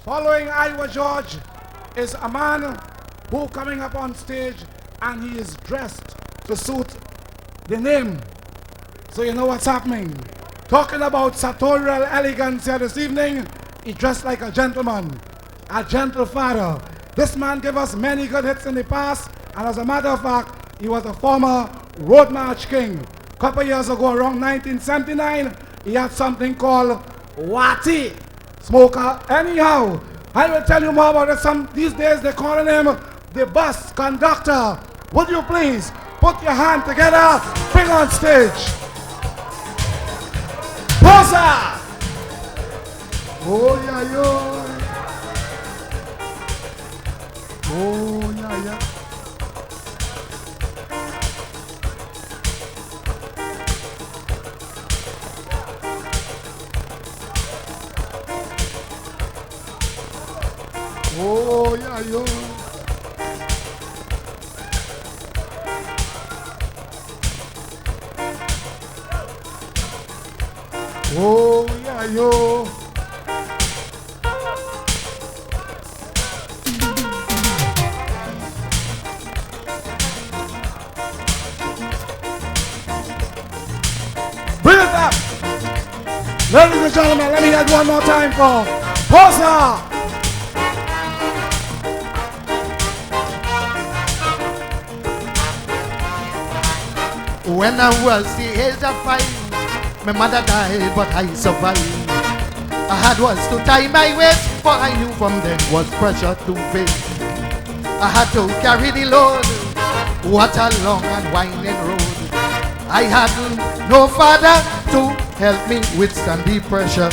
Following Iowa George is a man who coming up on stage and he is dressed to suit the name. So you know what's happening. Talking about sartorial elegance here this evening, he dressed like a gentleman, a gentle father. This man gave us many good hits in the past, and as a matter of fact, he was a former road march king. A couple years ago, around 1979, he had something called Wati Smoker. Anyhow, I will tell you more about it. These days they're calling him the bus conductor. Would you please put your hand together, bring on stage POSER! Oh yeah, yo. Oh yeah, yeah. Oh yeah, yo. Oh yeah, yo. Bring it up. Ladies and gentlemen, let me hear it one more time for POSER. When I was the age of 5, my mother died, but I survived. I had was to tie my waist, for I knew from then was pressure to face. I had to carry the load, what a long and winding road. I had no father to help me withstand the pressure.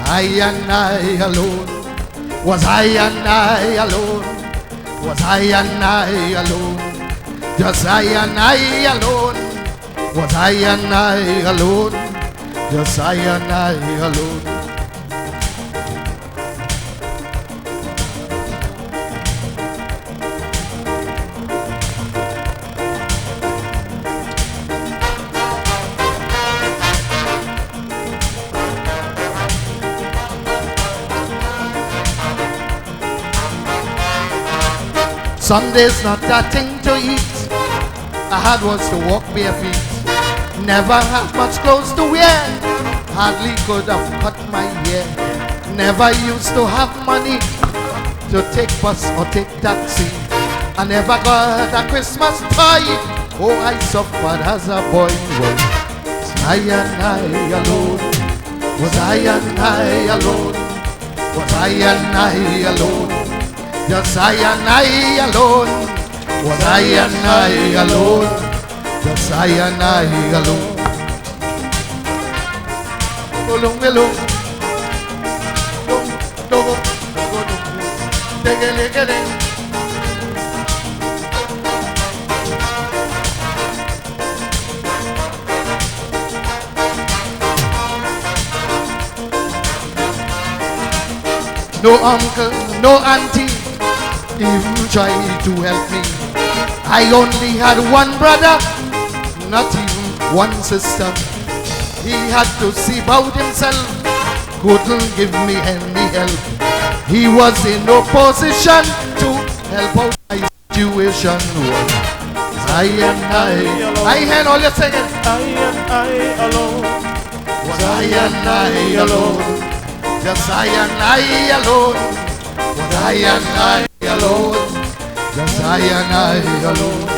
I and I alone, was I and I alone, was I and I alone. Just I and I alone, was I and I alone, just I and I alone. Sunday's not a thing to eat. I had was to walk bare feet. Never had much clothes to wear. Hardly could have cut my hair. Never used to have money to take bus or take taxi. I never got a Christmas toy. Oh, I suffered as a boy. Was I and I alone? Was I and I alone? Was I and I alone? Just I and I alone. Was I and I alone? Just I and I alone. Go long, go long. No uncle, no auntie even tried to help me. I only had one brother, not even one sister. He had to see about himself, couldn't give me any help. He was in no position to help out my situation. I and I heard all you singing. I and I alone. Was I and I alone? Just I and I alone. Was I and I alone? Just I and I alone.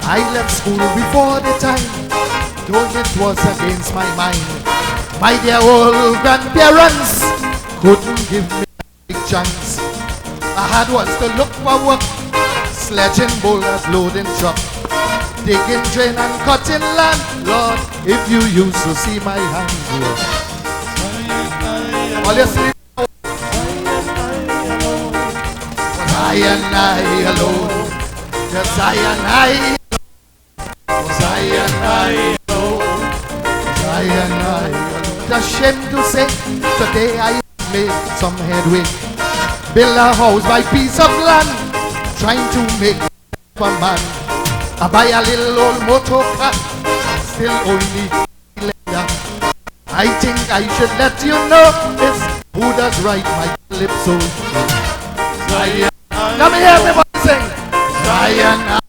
I left school before the time, though it was against my mind. My dear old grandparents couldn't give me a big chance. I had was to look for work, sledging boulders, loading truck, digging drain and cutting land. Lord, if you used to see my hands, Lord. All you see, I and I alone, yes I and I, was I and I alone. ashamed to say, today I made some headway. Build a house by piece of land, trying to make a man. I buy a little old motor car, still only lender. I think I should let you know this Buddha's right, my lips so. Let me hear everybody sing. Zion.